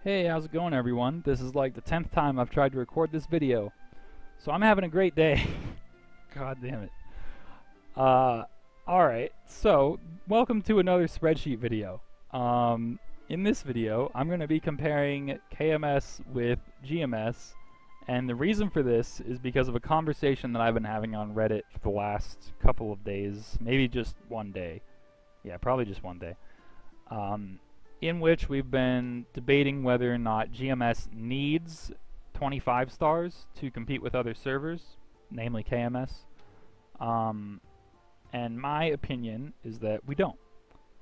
Hey, how's it going everyone? This is like the 10th time I've tried to record this video. So I'm having a great day. God damn it. Alright, so welcome to another spreadsheet video. In this video, I'm going to be comparing KMS with GMS, and the reason for this is because of a conversation that I've been having on Reddit for the last couple of days, maybe just one day. Yeah, probably just one day. In which we've been debating whether or not GMS needs 25 stars to compete with other servers, namely KMS. And my opinion is that we don't.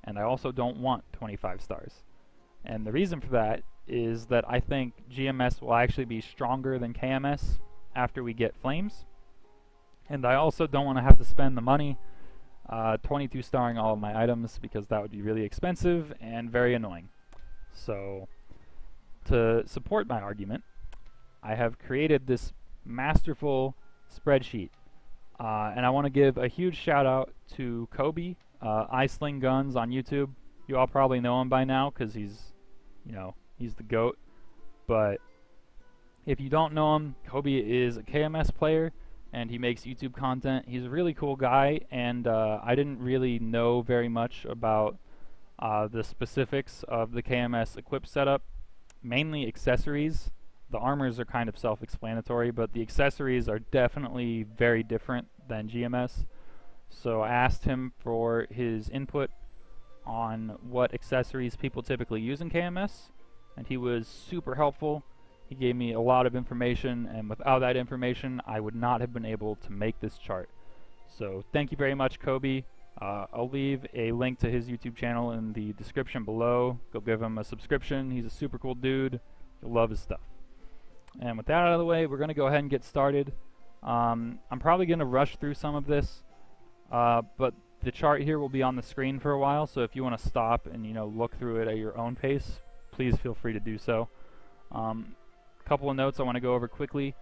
And I also don't want 25 stars. And the reason for that is that I think GMS will actually be stronger than KMS after we get Flames. And I also don't want to have to spend the money 22 starring all of my items, because that would be really expensive and very annoying. So to support my argument, I have created this masterful spreadsheet, and I want to give a huge shout out to Kobe, I Sling Guns on YouTube. You all probably know him by now because he's the GOAT. But if you don't know him, Kobe is a KMS player and he makes YouTube content. He's a really cool guy, and I didn't really know very much about the specifics of the KMS equip setup, mainly accessories. The armors are kind of self-explanatory, but the accessories are definitely very different than GMS. So I asked him for his input on what accessories people typically use in KMS, and he was super helpful. He gave me a lot of information, and without that information, I would not have been able to make this chart. So thank you very much, Kobe. I'll leave a link to his YouTube channel in the description below. Go give him a subscription. He's a super cool dude. You'll love his stuff. And with that out of the way, we're going to go ahead and get started. I'm probably going to rush through some of this, but the chart here will be on the screen for a while, so if you want to stop and look through it at your own pace, please feel free to do so. Couple of notes I want to go over quickly.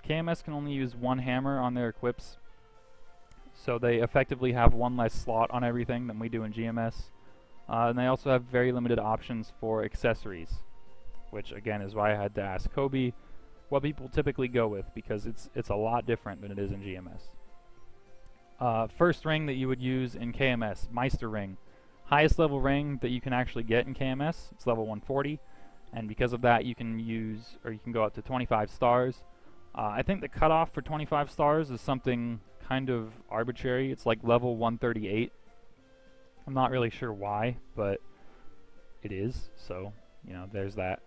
KMS can only use one hammer on their equips, so they effectively have one less slot on everything than we do in GMS. And they also have very limited options for accessories, which again is why I had to ask Kobe what people typically go with, because it's a lot different than it is in GMS. First ring that you would use in KMS, Meister ring. Highest level ring that you can actually get in KMS, it's level 140. And because of that, you can go up to 25 stars. I think the cutoff for 25 stars is something kind of arbitrary. It's like level 138. I'm not really sure why, but it is. So, there's that.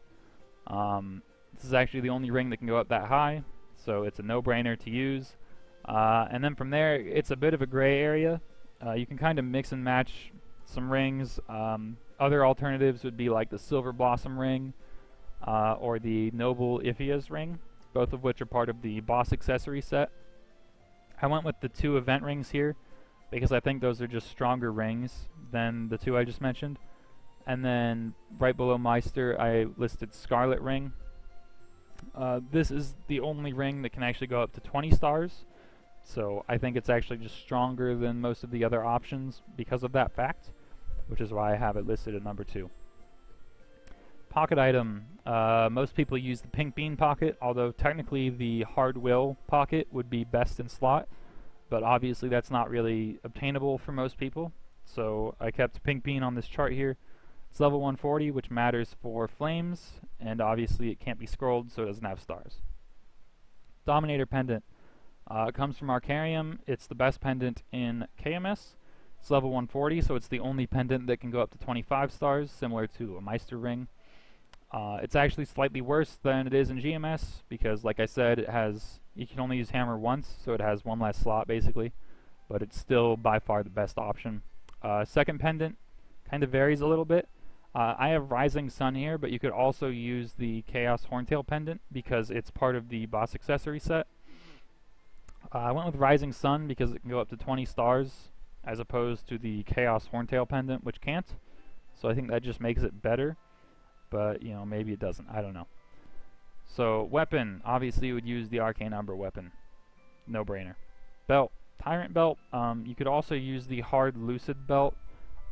This is actually the only ring that can go up that high, so it's a no-brainer to use. And then from there, it's a bit of a gray area. You can kind of mix and match some rings. Other alternatives would be like the Silver Blossom ring or the Noble Iphia's ring, both of which are part of the boss accessory set. I went with the 2 event rings here because I think those are just stronger rings than the 2 I just mentioned. And then right below Meister, I listed Scarlet ring. This is the only ring that can actually go up to 20 stars. So I think it's actually just stronger than most of the other options because of that fact, which is why I have it listed at number 2. Pocket item. Most people use the pink bean pocket, although technically the hard will pocket would be best in slot, but obviously that's not really obtainable for most people. So I kept pink bean on this chart here. It's level 140, which matters for flames, and obviously it can't be scrolled, so it doesn't have stars. Dominator pendant. It comes from Arcarium. It's the best pendant in KMS. It's level 140, so it's the only pendant that can go up to 25 stars, similar to a Meister ring. It's actually slightly worse than it is in GMS, because like I said, you can only use hammer once, so it has one less slot basically, but it's still by far the best option. Second pendant kind of varies a little bit. I have Rising Sun here, but you could also use the Chaos Horntail pendant because it's part of the boss accessory set. I went with Rising Sun because it can go up to 20 stars as opposed to the Chaos Horntail pendant, which can't. So I think that just makes it better, but maybe it doesn't. I don't know. So weapon, obviously you would use the Arcane Umbra weapon. No brainer. Belt, Tyrant belt. You could also use the Hard Lucid belt.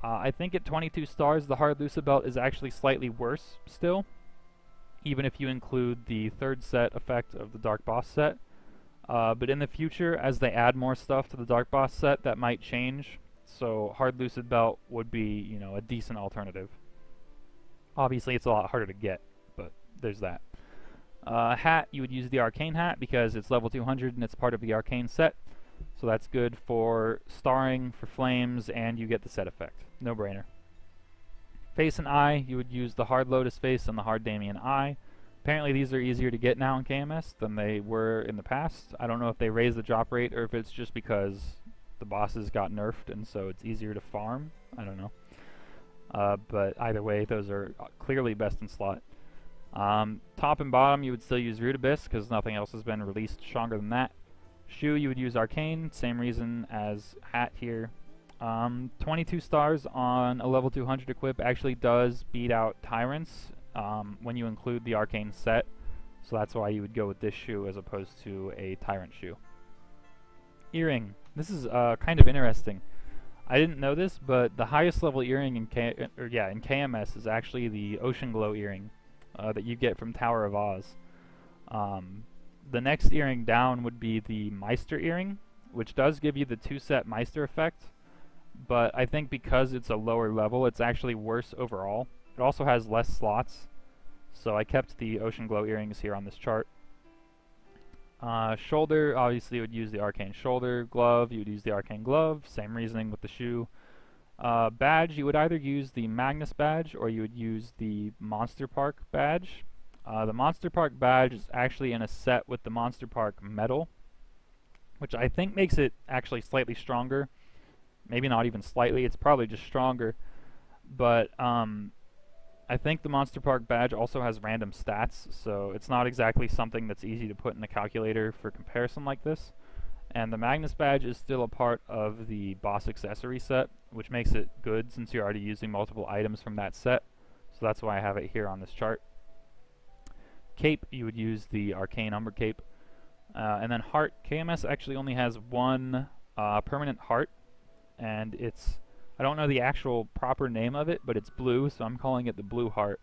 I think at 22 stars, the Hard Lucid belt is actually slightly worse still. even if you include the third set effect of the Dark Boss set. But in the future, as they add more stuff to the Dark Boss set, that might change. So Hard Lucid Belt would be, you know, a decent alternative. Obviously, it's a lot harder to get, but there's that. Hat, you would use the Arcane Hat because it's level 200 and it's part of the Arcane set. So that's good for starring, for flames, and you get the set effect. No brainer. Face and eye, you would use the Hard Lotus face and the Hard Damien eye. Apparently these are easier to get now in KMS than they were in the past. I don't know if they raised the drop rate or if it's just because the bosses got nerfed and so it's easier to farm. I don't know. But either way, those are clearly best in slot. Top and bottom, you would still use Root Abyss because nothing else has been released stronger than that. Shoe, you would use Arcane, same reason as Hat here. 22 stars on a level 200 equip actually does beat out Tyrants when you include the Arcane set, so that's why you would go with this shoe as opposed to a Tyrant shoe. Earring. This is kind of interesting. I didn't know this, but the highest level earring in KMS is actually the Ocean Glow earring that you get from Tower of Oz. The next earring down would be the Meister earring, which does give you the 2-set Meister effect, but I think because it's a lower level, it's actually worse overall. It also has less slots, so I kept the Ocean Glow earrings here on this chart. Shoulder, obviously you would use the Arcane Shoulder. Glove, you would use the Arcane Glove, same reasoning with the shoe. Badge, you would either use the Magnus badge or you would use the Monster Park badge. The Monster Park badge is actually in a set with the Monster Park medal, which I think makes it actually slightly stronger. Maybe not even slightly, it's probably just stronger. But I think the Monster Park badge also has random stats, so it's not exactly something that's easy to put in a calculator for comparison like this. And the Magnus badge is still a part of the boss accessory set, which makes it good since you're already using multiple items from that set. So that's why I have it here on this chart. Cape, you would use the Arcane Umber Cape. And then Heart, KMS actually only has one permanent heart, and it's, I don't know the actual proper name of it, but it's blue, so I'm calling it the Blue Heart.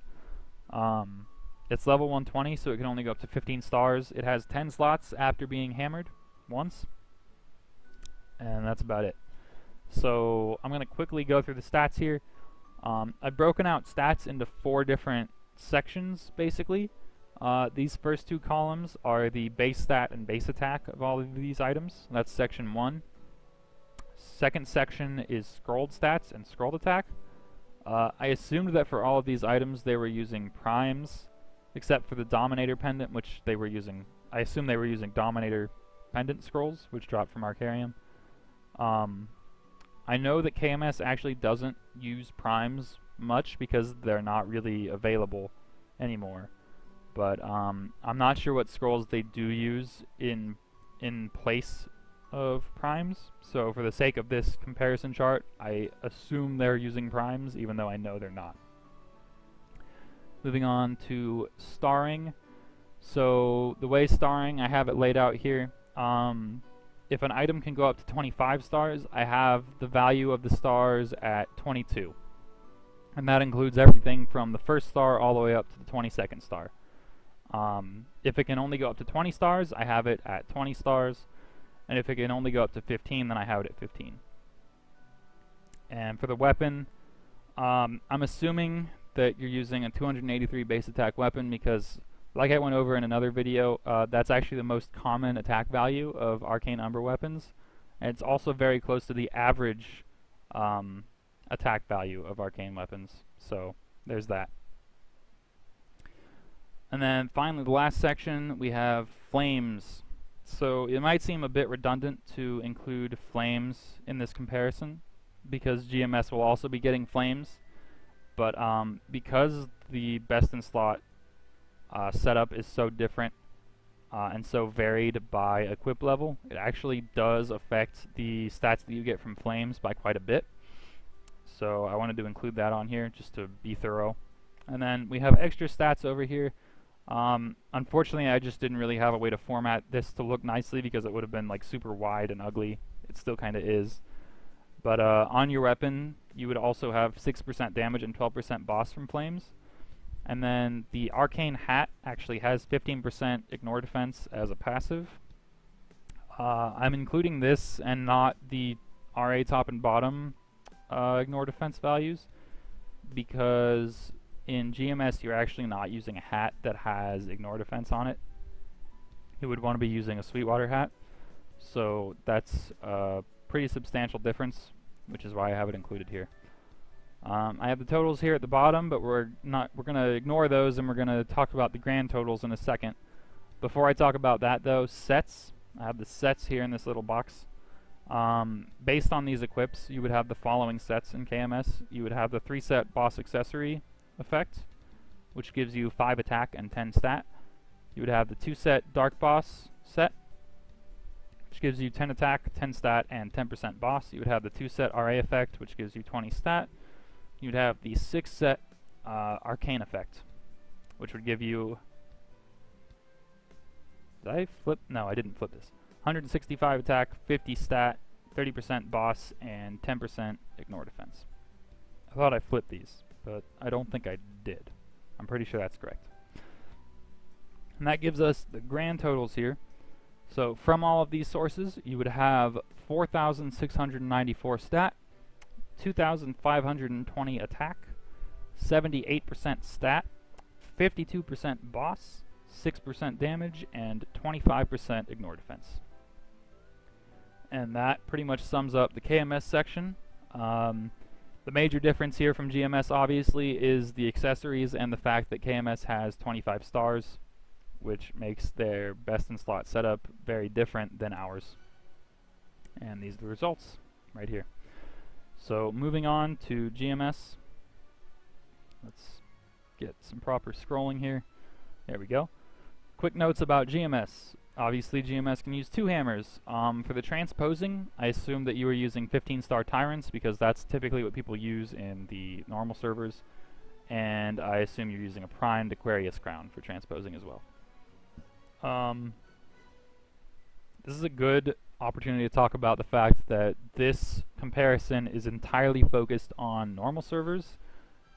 It's level 120, so it can only go up to 15 stars. It has 10 slots after being hammered once, and that's about it. So I'm going to quickly go through the stats here. I've broken out stats into 4 different sections, basically. These first 2 columns are the base stat and base attack of all of these items. That's section 1. Second section is scrolled stats and scrolled attack. I assumed that for all of these items they were using primes, except for the Dominator Pendant, which they were using. I assume they were using Dominator Pendant scrolls, which dropped from Arcarium. I know that KMS actually doesn't use primes much because they're not really available anymore. But I'm not sure what scrolls they do use in place of primes. So for the sake of this comparison chart, I assume they're using primes, even though I know they're not. Moving on to starring. So the way starring, I have it laid out here. If an item can go up to 25 stars, I have the value of the stars at 22. And that includes everything from the first star all the way up to the 22nd star. If it can only go up to 20 stars, I have it at 20 stars. And if it can only go up to 15, then I have it at 15. And for the weapon, I'm assuming that you're using a 283 base attack weapon because, like I went over in another video, that's actually the most common attack value of Arcane Umber weapons. And it's also very close to the average attack value of Arcane weapons. So there's that. And then finally, the last section, we have flames. So it might seem a bit redundant to include flames in this comparison because GMS will also be getting flames. But because the best in slot setup is so different and so varied by equip level, it actually does affect the stats that you get from flames by quite a bit. So I wanted to include that on here just to be thorough. And then we have extra stats over here. Unfortunately, I just didn't really have a way to format this to look nicely because it would have been like super wide and ugly. It still kind of is. But on your weapon, you would also have 6% damage and 12% boss from flames. And then the arcane hat actually has 15% ignore defense as a passive. I'm including this and not the RA top and bottom ignore defense values because in GMS you're actually not using a hat that has ignore defense on it. You would want to be using a Sweetwater hat. So that's a pretty substantial difference, which is why I have it included here. I have the totals here at the bottom, but we're going to ignore those and we're going to talk about the grand totals in a second. Before I talk about that though, sets. I have the sets here in this little box. Based on these equips, you would have the following sets in KMS. You would have the 3-set boss accessory effect, which gives you 5 attack and 10 stat. You would have the 2-set dark boss set, which gives you 10 attack, 10 stat, and 10% boss. You would have the 2-set RA effect, which gives you 20 stat. You'd have the 6-set arcane effect, which would give you... Did I flip? No, I didn't flip this. 165 attack, 50 stat, 30% boss, and 10% ignore defense. I thought I flipped these, but I don't think I did. I'm pretty sure that's correct. And that gives us the grand totals here. So from all of these sources, you would have 4,694 stat, 2,520 attack, 78% stat, 52% boss, 6% damage, and 25% ignore defense. And that pretty much sums up the KMS section. The major difference here from GMS obviously is the accessories and the fact that KMS has 25 stars, which makes their best in slot setup very different than ours. And these are the results right here. So moving on to GMS, let's get some proper scrolling here. There we go. Quick notes about GMS. Obviously GMS can use 2 hammers. For the transposing, I assume that you were using 15-star tyrants because that's typically what people use in the normal servers. And I assume you're using a primed Aquarius crown for transposing as well. This is a good opportunity to talk about the fact that this comparison is entirely focused on normal servers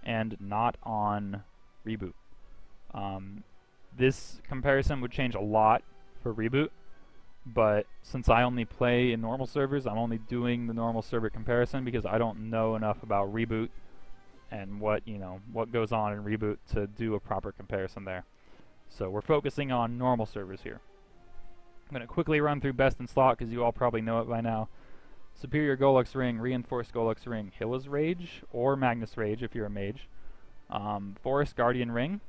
and not on reboot. This comparison would change a lot for reboot, but since I only play in normal servers, I'm only doing the normal server comparison because I don't know enough about reboot and what goes on in reboot to do a proper comparison there. So we're focusing on normal servers here. I'm going to quickly run through best in slot because you all probably know it by now. Superior Golux Ring, Reinforced Golux Ring, Hyla's Rage, or Magnus Rage if you're a mage. Forest Guardian Ring.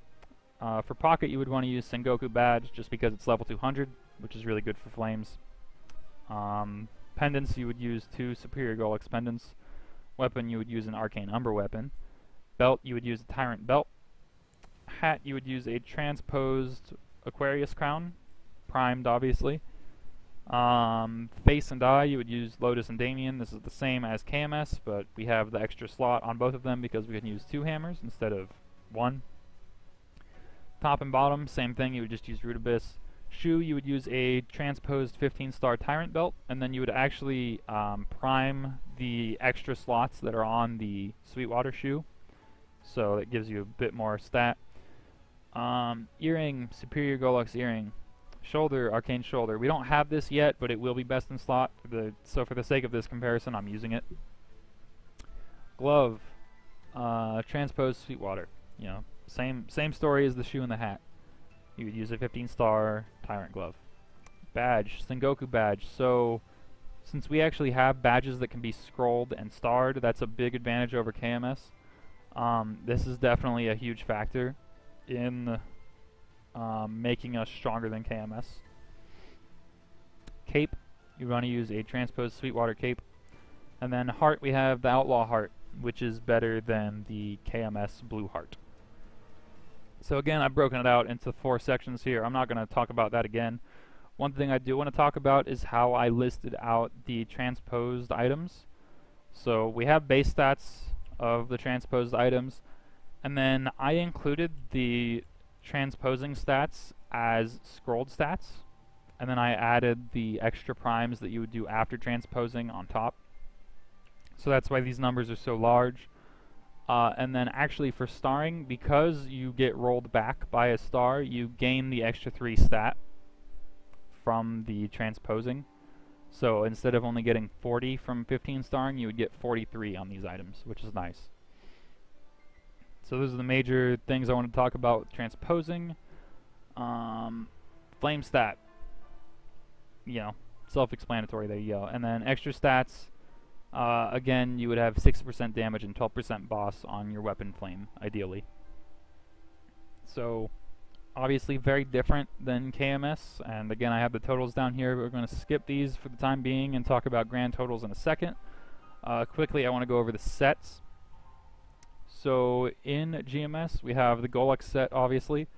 For Pocket you would want to use Sengoku Badge just because it's level 200, which is really good for flames. Pendants you would use 2 Superior Golux Pendants. Weapon you would use an Arcane Umber Weapon. Belt you would use a Tyrant Belt. Hat you would use a Transposed Aquarius Crown, primed obviously. Face and eye you would use Lotus and Damien. This is the same as KMS, but we have the extra slot on both of them because we can use 2 hammers instead of 1. Top and bottom, same thing, you would just use Root Abyss. Shoe, you would use a transposed 15-star Tyrant Belt, and then you would actually prime the extra slots that are on the Sweetwater shoe, so that gives you a bit more stat. Earring, Superior Golux Earring. Shoulder, Arcane Shoulder. We don't have this yet, but it will be best in slot, so for the sake of this comparison, I'm using it. Glove, transposed Sweetwater. You know, same story as the shoe and the hat. You would use a 15-star Tyrant Glove. Badge, Sengoku Badge. So, since we actually have badges that can be scrolled and starred, that's a big advantage over KMS. This is definitely a huge factor in making us stronger than KMS. Cape, you want to use a transposed Sweetwater Cape. And then Heart, we have the Outlaw Heart, which is better than the KMS Blue Heart. So again, I've broken it out into 4 sections here. I'm not going to talk about that again. One thing I do want to talk about is how I listed out the transposed items. So we have base stats of the transposed items, and then I included the transposing stats as scrolled stats, and then I added the extra primes that you would do after transposing on top. So that's why these numbers are so large. And then actually for starring, because you get rolled back by a star, you gain the extra 3 stat from the transposing. So instead of only getting 40 from 15 starring, you would get 43 on these items, which is nice. So those are the major things I want to talk about with transposing. Flame stat, you know, self-explanatory, there you go. And then extra stats, again, you would have 6% damage and 12% boss on your weapon flame, ideally. So obviously very different than KMS, and again I have the totals down here. We're going to skip these for the time being and talk about grand totals in a second. Quickly, I want to go over the sets. So in GMS we have the Golux set, obviously,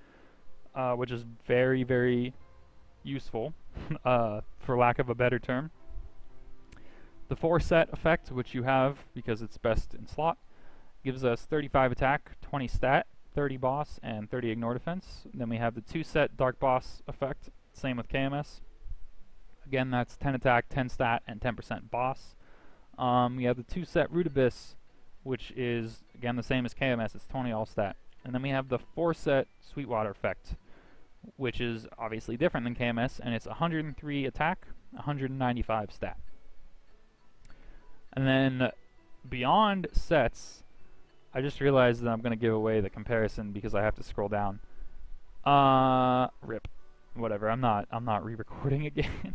which is very, very useful, for lack of a better term. The 4 set effect, which you have because it's best in slot, gives us 35 attack, 20 stat, 30 boss, and 30 ignore defense. Then we have the 2 set dark boss effect, same with KMS. Again, that's 10 attack, 10 stat, and 10% boss. We have the 2 set root abyss, which is again the same as KMS, it's 20 all stat. And then we have the 4 set Sweetwater effect, which is obviously different than KMS, and it's 103 attack, 195 stat. And then beyond sets, I just realized that I'm going to give away the comparison because I have to scroll down. Rip. Whatever, I'm not re-recording again.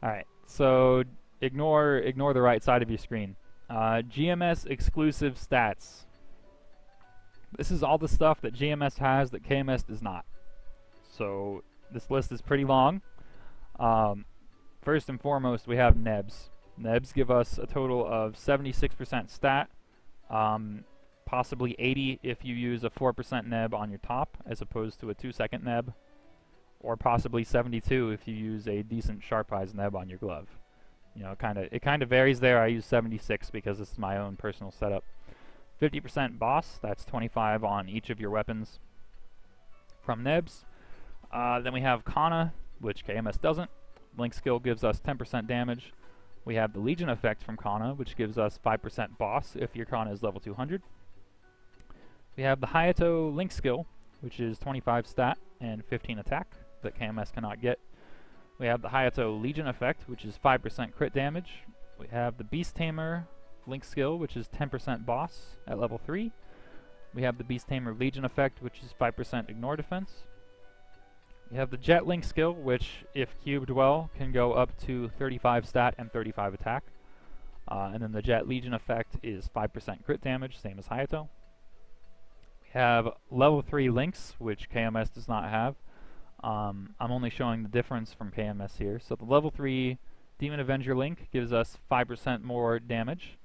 Alright, so ignore the right side of your screen. GMS exclusive stats. This is all the stuff that GMS has that KMS does not. So this list is pretty long. First and foremost, we have nebs. Nebs give us a total of 76% stat, possibly 80 if you use a 4% neb on your top as opposed to a 2-second neb, or possibly 72 if you use a decent sharp eyes neb on your glove. You know, it kind of varies there. I use 76 because this is my own personal setup. 50% boss, that's 25 on each of your weapons from nebs. Then we have Kana, which KMS doesn't. Link skill gives us 10% damage. We have the Legion effect from Kana, which gives us 5% boss if your Kana is level 200. We have the Hayato Link skill, which is 25 stat and 15 attack that KMS cannot get. We have the Hayato Legion effect, which is 5% crit damage. We have the Beast Tamer Link skill, which is 10% boss at level 3. We have the Beast Tamer Legion effect, which is 5% ignore defense. We have the Jet Link skill, which, if cubed well, can go up to 35 stat and 35 attack. And then the Jet Legion effect is 5% crit damage, same as Hayato. We have level 3 links, which KMS does not have. I'm only showing the difference from KMS here. So the level 3 Demon Avenger Link gives us 5% more damage.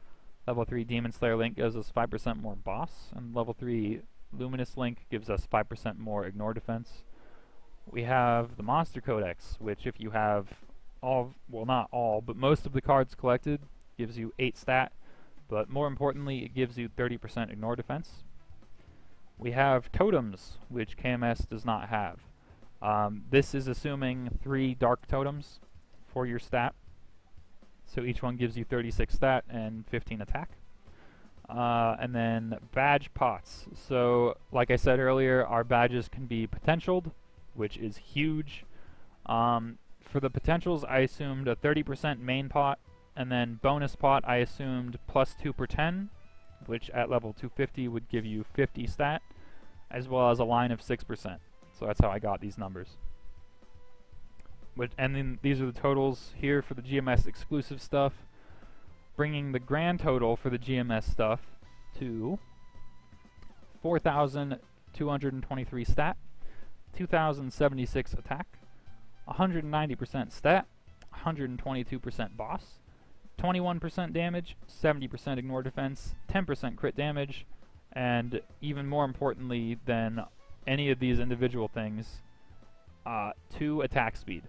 Level 3 Demon Slayer Link gives us 5% more boss. And level 3 Luminous Link gives us 5% more ignore defense. We have the Monster Codex, which if you have all, well not all, but most of the cards collected, gives you 8 stat, but more importantly it gives you 30% ignore defense. We have Totems, which KMS does not have. This is assuming 3 Dark Totems for your stat, so each one gives you 36 stat and 15 attack. And then Badge Pots. So like I said earlier, our badges can be potentialed, which is huge. For the potentials, I assumed a 30% main pot, and then bonus pot I assumed plus 2 per 10, which at level 250 would give you 50 stat, as well as a line of 6%. So that's how I got these numbers. And then these are the totals here for the GMS exclusive stuff, bringing the grand total for the GMS stuff to 4,223 stat, 2,076 attack, 190% stat, 122% boss, 21% damage, 70% ignore defense, 10% crit damage, and even more importantly than any of these individual things, 2 attack speed.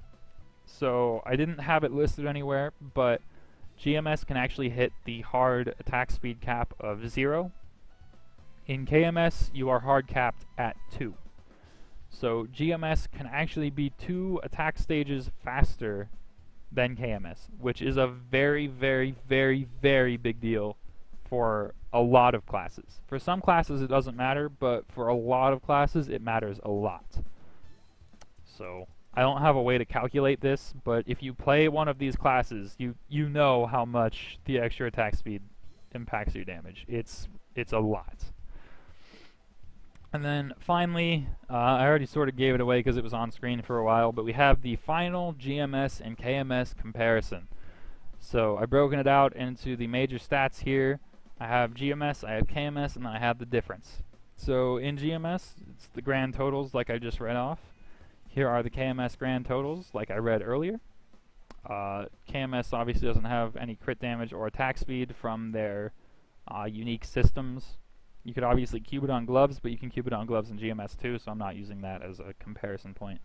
So I didn't have it listed anywhere, but GMS can actually hit the hard attack speed cap of 0. In KMS, you are hard capped at 2. So GMS can actually be 2 attack stages faster than KMS, which is a very, very, very, very big deal for a lot of classes. For some classes it doesn't matter, but for a lot of classes it matters a lot. So I don't have a way to calculate this, but if you play one of these classes, you know how much the extra attack speed impacts your damage. It's a lot. And then finally, I already sort of gave it away because it was on screen for a while, but we have the final GMS and KMS comparison. So I've broken it out into the major stats here. I have GMS, I have KMS, and then I have the difference. So in GMS, it's the grand totals like I just read off. Here are the KMS grand totals like I read earlier. KMS obviously doesn't have any crit damage or attack speed from their unique systems. You could obviously cube it on gloves, but you can cube it on gloves in GMS too, so I'm not using that as a comparison point.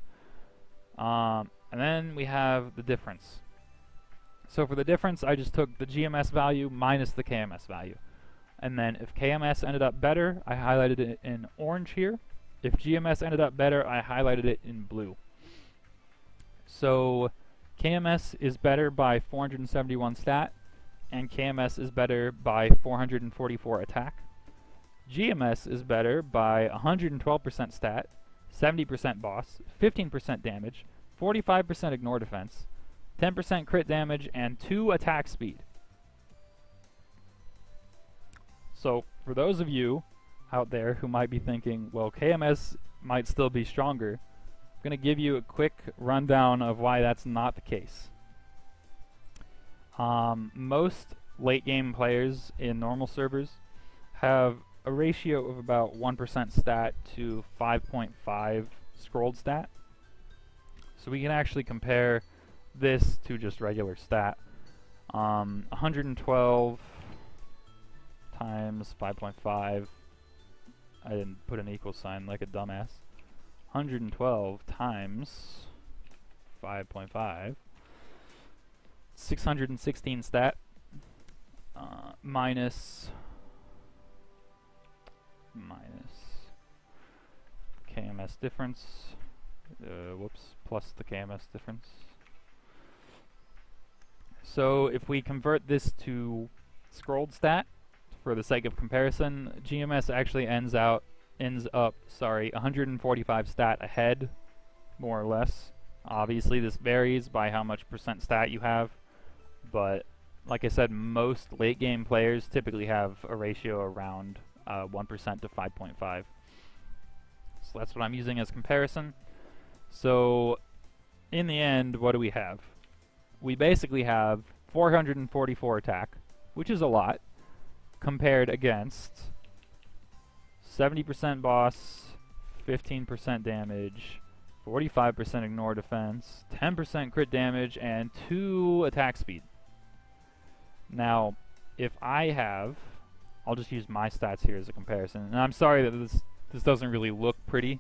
And then we have the difference. So for the difference, I just took the GMS value minus the KMS value. And then if KMS ended up better, I highlighted it in orange here. If GMS ended up better, I highlighted it in blue. So KMS is better by 471 stat, and KMS is better by 444 attack. GMS is better by 112% stat, 70% boss, 15% damage, 45% ignore defense, 10% crit damage, and 2 attack speed. So for those of you out there who might be thinking, well, KMS might still be stronger, I'm going to give you a quick rundown of why that's not the case. Most late game players in normal servers have a ratio of about 1% stat to 5.5 scrolled stat. So we can actually compare this to just regular stat. 112 times 5.5. I didn't put an equal sign like a dumbass. 112 times 5.5. 616 stat. Minus KMS difference. Plus the KMS difference. So if we convert this to scrolled stat, for the sake of comparison, GMS actually ends up 145 stat ahead, more or less. Obviously this varies by how much percent stat you have, but like I said, most late game players typically have a ratio around 1% to 5.5. So that's what I'm using as comparison. So in the end, what do we have? We basically have 444 attack, which is a lot, compared against 70% boss, 15% damage, 45% ignore defense, 10% crit damage, and 2 attack speed. Now, if I have, I'll just use my stats here as a comparison, and I'm sorry that this doesn't really look pretty.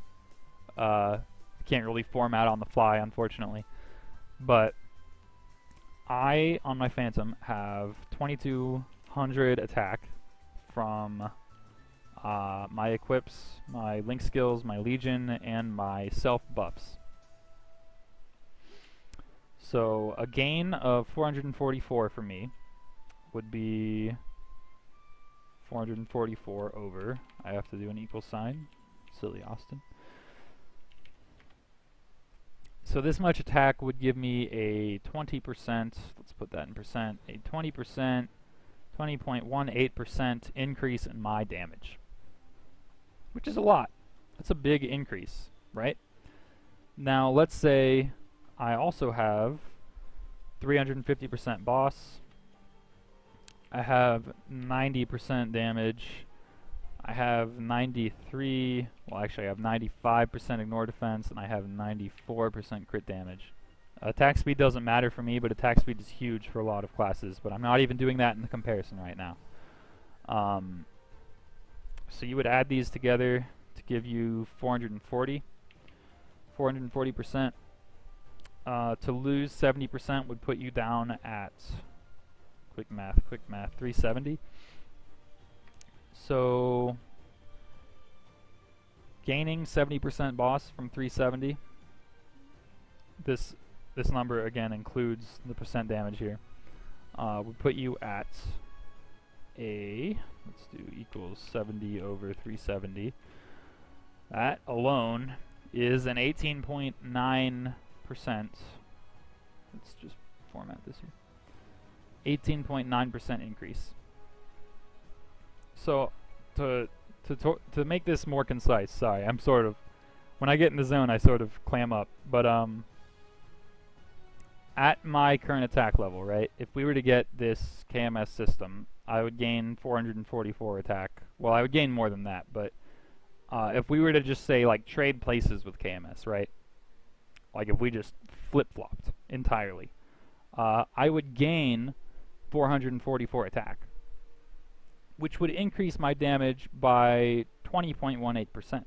I can't really format on the fly, unfortunately, but I, on my Phantom, have 2200 attack from my equips, my link skills, my legion, and my self buffs. So a gain of 444 for me would be 444 over, I have to do an equal sign, silly Austin. So this much attack would give me a 20%, let's put that in percent, a 20%, 20.18% increase in my damage, which is a lot. That's a big increase, right? Now let's say I also have 350% boss, I have 90% damage, I have 93, well actually I have 95% ignore defense, and I have 94% crit damage. Attack speed doesn't matter for me, but attack speed is huge for a lot of classes, but I'm not even doing that in the comparison right now. So you would add these together to give you 440%. To lose 70% would put you down at, quick math, 370. So gaining 70% boss from 370, this number again includes the percent damage here, would put you at a, let's do equals 70 over 370. That alone is an 18.9%. Let's just format this here. 18.9% increase. So to make this more concise, sorry, I'm sort of, when I get in the zone I sort of clam up, but at my current attack level, right, if we were to get this KMS system, I would gain 444 attack. Well, I would gain more than that, but if we were to just say, like, trade places with KMS, right, like if we just flip-flopped entirely, I would gain 444 attack, which would increase my damage by 20.18%.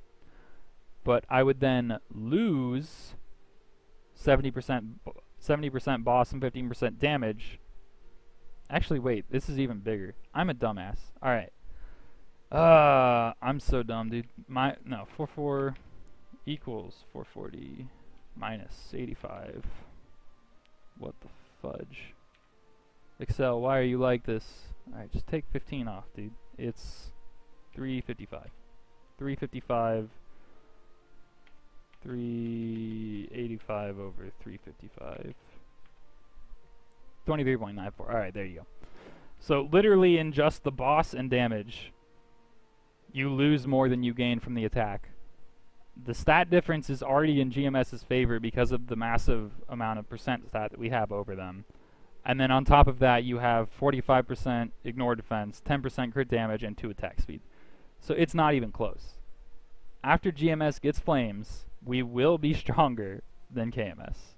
But I would then lose 70% boss and 15% damage. Actually, wait, this is even bigger. I'm a dumbass. Alright. I'm so dumb, dude. 44 equals 440 minus 85. What the fudge? Excel, why are you like this? Alright, just take 15 off, dude. It's 355. 355. 385 over 355. 23.94. Alright, there you go. So literally in just the boss and damage, you lose more than you gain from the attack. The stat difference is already in GMS's favor because of the massive amount of percent stat that we have over them. And then on top of that, you have 45% ignore defense, 10% crit damage, and 2 attack speed. So it's not even close. After GMS gets flames, we will be stronger than KMS.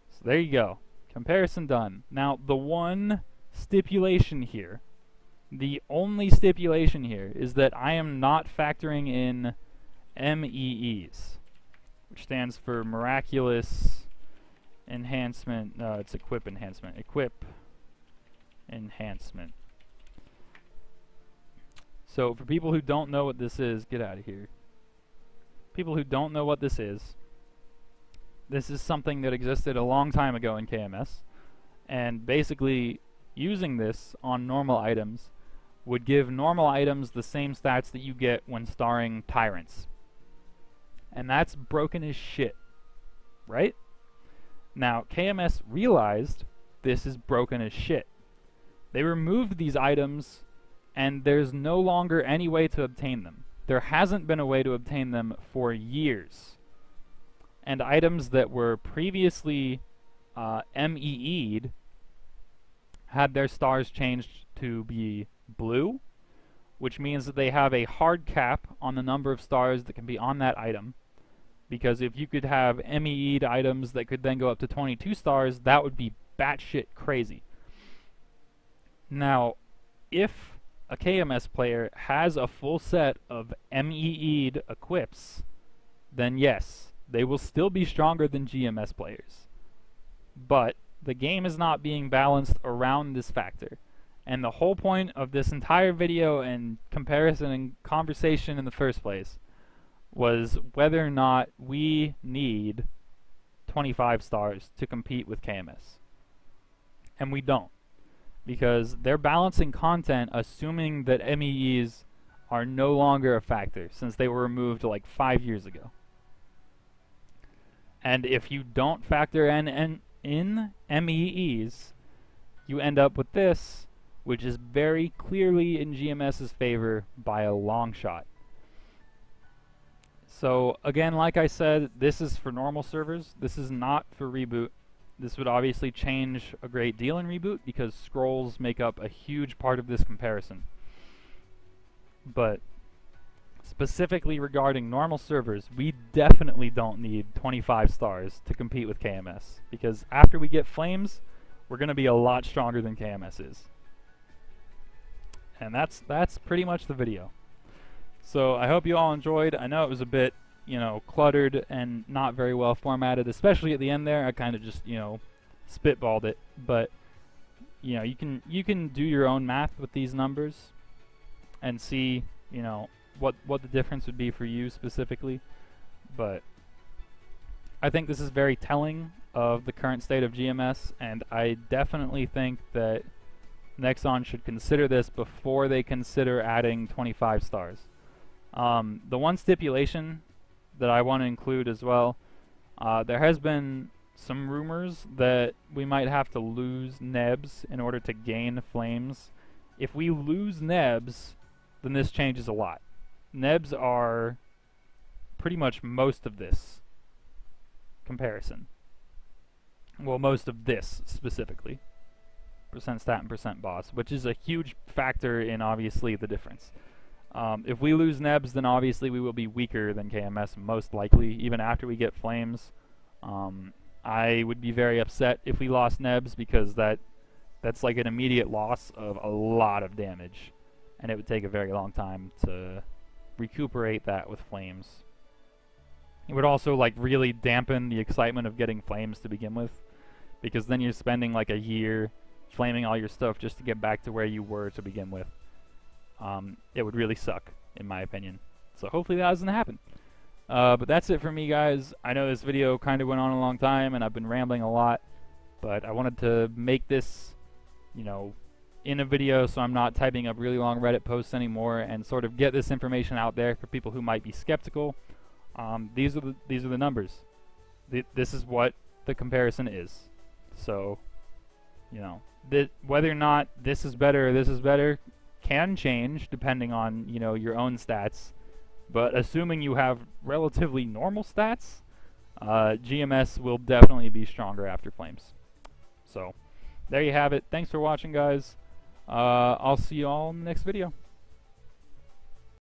So there you go. Comparison done. Now, the one stipulation here, the only stipulation here, is that I am not factoring in MEEs, which stands for Miraculous Enhancement. No, it's Equip Enhancement. Equip Enhancement. So, for people who don't know what this is, get out of here. People who don't know what this is something that existed a long time ago in KMS, and basically using this on normal items would give normal items the same stats that you get when starring tyrants. And that's broken as shit, right? Now, KMS realized this is broken as shit. They removed these items, and there's no longer any way to obtain them. There hasn't been a way to obtain them for years. And items that were previously MEE'd had their stars changed to be blue, which means that they have a hard cap on the number of stars that can be on that item. Because if you could have MEE'd items that could then go up to 22 stars, that would be batshit crazy. Now, if a KMS player has a full set of MEE'd equips, then yes, they will still be stronger than GMS players. But the game is not being balanced around this factor. And the whole point of this entire video and comparison and conversation in the first place was whether or not we need 25 stars to compete with KMS. And we don't. Because they're balancing content assuming that MEEs are no longer a factor since they were removed like 5 years ago. And if you don't factor in MEEs, you end up with this, which is very clearly in GMS's favor by a long shot. So again, like I said, this is for normal servers. This is not for reboot. This would obviously change a great deal in reboot because scrolls make up a huge part of this comparison. But specifically regarding normal servers, we definitely don't need 25 stars to compete with KMS, because after we get flames, we're going to be a lot stronger than KMS is. And that's pretty much the video. So I hope you all enjoyed. I know it was a bit, cluttered and not very well formatted, especially at the end there. I kind of just, spitballed it, but you can do your own math with these numbers and see, what the difference would be for you specifically. But I think this is very telling of the current state of GMS, and I definitely think that Nexon should consider this before they consider adding 25 stars. The one stipulation that I want to include as well, there has been some rumors that we might have to lose nebs in order to gain flames. If we lose nebs, then this changes a lot. Nebs are pretty much most of this comparison. Well, most of this specifically. Percent stat and percent boss, which is a huge factor in obviously the difference. If we lose nebs, then obviously we will be weaker than KMS, most likely, even after we get flames. I would be very upset if we lost nebs, because that's like an immediate loss of a lot of damage, and it would take a very long time to recuperate that with flames. It would also like really dampen the excitement of getting flames to begin with, because then you're spending like a year flaming all your stuff just to get back to where you were to begin with. It would really suck, in my opinion. So hopefully that doesn't happen. But that's it for me, guys. I know this video kind of went on a long time, and I've been rambling a lot, but I wanted to make this, you know, in a video so I'm not typing up really long Reddit posts anymore, and sort of get this information out there for people who might be skeptical. These are the numbers. This is what the comparison is. So, you know, whether or not this is better or this is better can change depending on, you know, your own stats. But assuming you have relatively normal stats, GMS will definitely be stronger after flames. So, there you have it. Thanks for watching, guys. I'll see you all in the next video.